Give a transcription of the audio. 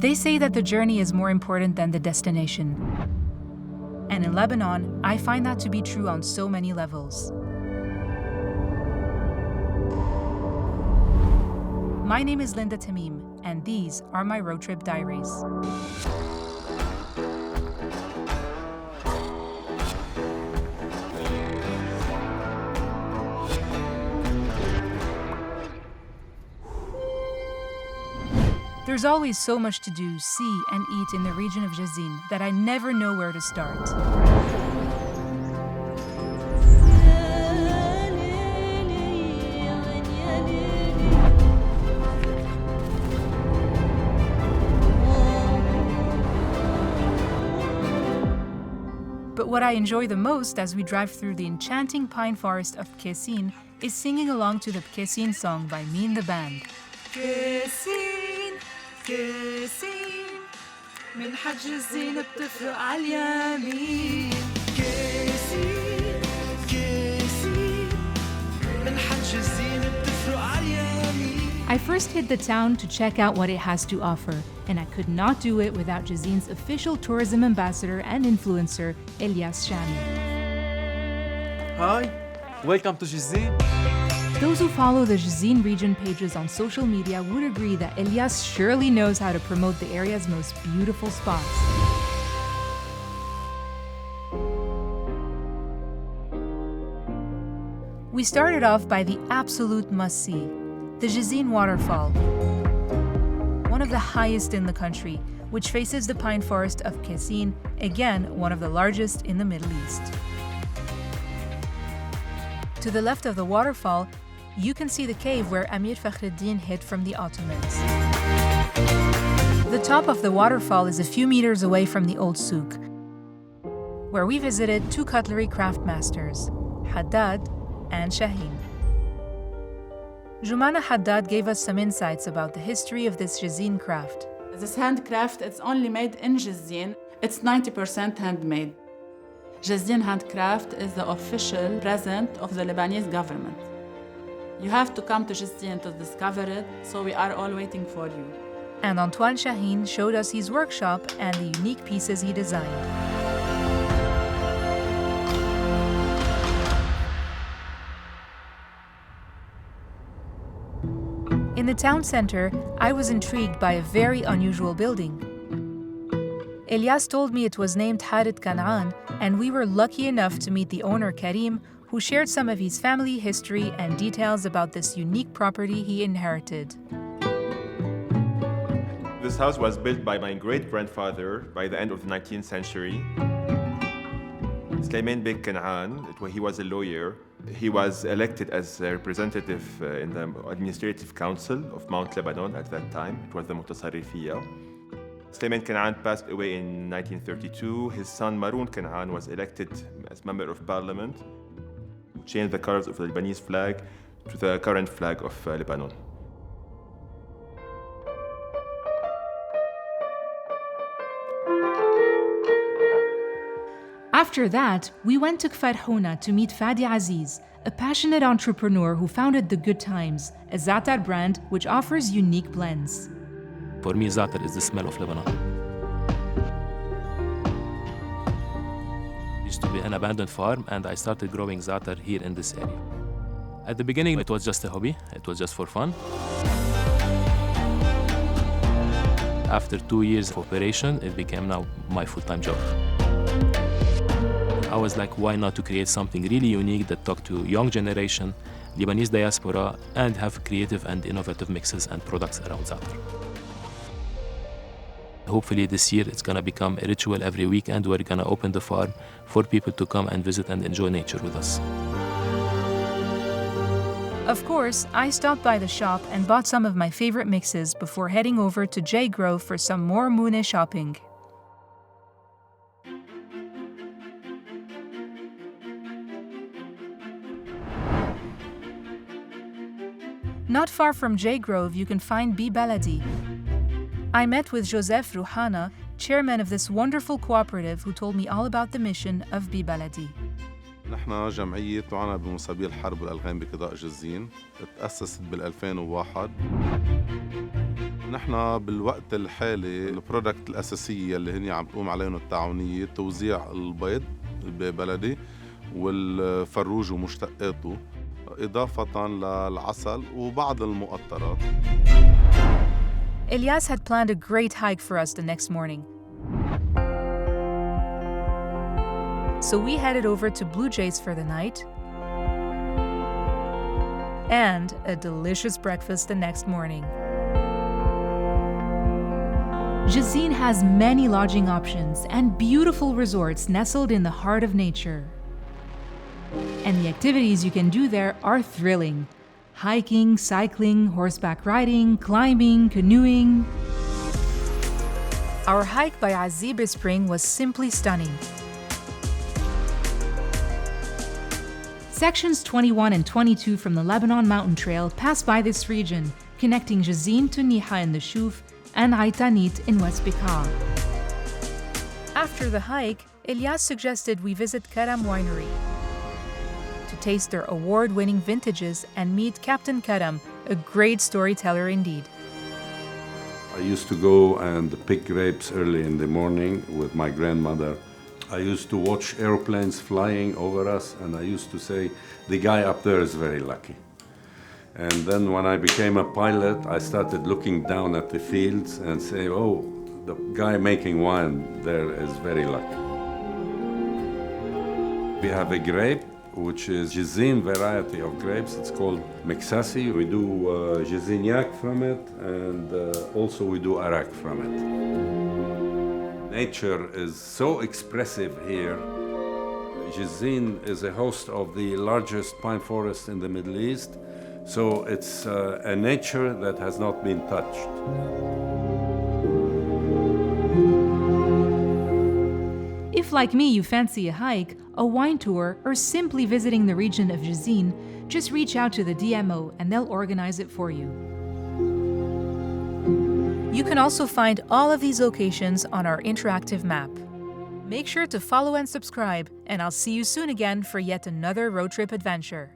They say that the journey is more important than the destination. And in Lebanon, I find that to be true on so many levels. My name is Tamim, and these are my Roadtrip Diaries. There's always so much to do, see, and eat in the region of Jezzine that I never know where to start. But what I enjoy the most as we drive through the enchanting pine forest of Cascading is singing along to the Cascading song by me and the band. كاسين من حد جزين بتفرق عاليمين كاسين من حد جزين بتفرق عاليمين. I first hit the town to check out what it has to offer, and I could not do it without Jezzine's official tourism ambassador and influencer, Elias Shami. Hi, welcome to Jezzine. Those who follow the Jezzine region pages on social media would agree that Elias surely knows how to promote the area's most beautiful spots. We started off by the absolute must-see, the Jezzine waterfall, one of the highest in the country, which faces the pine forest of Cascading, again one of the largest in the Middle East. To the left of the waterfall, you can see the cave where Amir Fakhreddin hid from the Ottomans. The top of the waterfall is a few meters away from the old souk, where we visited two cutlery craft masters, Haddad and Shaheen. Jumana Haddad gave us some insights about the history of this Jezzine craft. This handcraft, it's only made in Jezzine. It's 90% handmade. Jezzine handcraft is the official present of the Lebanese government. You have to come to Jezzine to discover it, so we are all waiting for you. And Antoine Shaheen showed us his workshop and the unique pieces he designed. In the town center, I was intrigued by a very unusual building. Elias told me it was named Harit Kanan, and we were lucky enough to meet the owner Karim, who shared some of his family history and details about this unique property he inherited. This house was built by my great-grandfather by the end of the 19th century. Sulaiman Beg Kanan, he was a lawyer. He was elected as a representative in the Administrative Council of Mount Lebanon at that time. It was the Mutasarrifiyya. Sulaiman Kanan passed away in 1932. His son Maroon Kanan was elected as member of parliament, who changed the colors of the Lebanese flag to the current flag of Lebanon. After that, we went to Kfar Houna to meet Fadi Aziz, a passionate entrepreneur who founded The Good Times, a za'atar brand which offers unique blends. For me, za'atar is the smell of Lebanon. It used to be an abandoned farm, and I started growing za'atar here in this area. At the beginning, it was just a hobby. It was just for fun. After 2 years of operation, it became now my full-time job. I was like, why not to create something really unique that talk to young generation, Lebanese diaspora, and have creative and innovative mixes and products around za'atar. Hopefully this year it's gonna become a ritual every weekend. We're gonna open the farm for people to come and visit and enjoy nature with us. Of course, I stopped by the shop and bought some of my favorite mixes before heading over to J Grove for some more Moune shopping. Not far from J Grove, you can find B Baladi. I met with Joseph Rouhana, chairman of this wonderful cooperative, who told me all about the mission of B Baladi. نحن جمعية تعنى بمسابيل الحرب والألغام بقضاء جزين، تأسست بال2001. نحن نحن بالوقت الحالي البرودكت الأساسية اللي هني عم تقوم عليهم التعاونية توزيع البيض ببلدي والفروج ومشتقاته إضافة للعسل وبعض المقطرات. Elias had planned a great hike for us the next morning. So we headed over to Blue Jays for the night and a delicious breakfast the next morning. Jezzine has many lodging options and beautiful resorts nestled in the heart of nature. And the activities you can do there are thrilling. Hiking, cycling, horseback riding, climbing, canoeing. Our hike by Azib Spring was simply stunning. Sections 21 and 22 from the Lebanon Mountain Trail pass by this region, connecting Jezzine to Niha in the Shuf and Aitanit in West Bekaa. After the hike, Elias suggested we visit Karam Winery to taste their award-winning vintages and meet Captain Karam, a great storyteller indeed. I used to go and pick grapes early in the morning with my grandmother. I used to watch airplanes flying over us, and I used to say, the guy up there is very lucky. And then when I became a pilot, I started looking down at the fields and say, oh, the guy making wine there is very lucky. We have a grape, which is Jezzine variety of grapes. It's called Mexasi. We do Jezzine from it, and also we do Arak from it. Nature is so expressive here. Jezzine is a host of the largest pine forest in the Middle East, so it's a nature that has not been touched. If, like me, you fancy a hike, a wine tour, or simply visiting the region of Jezzine, just reach out to the DMO and they'll organize it for you. You can also find all of these locations on our interactive map. Make sure to follow and subscribe, and I'll see you soon again for yet another road trip adventure.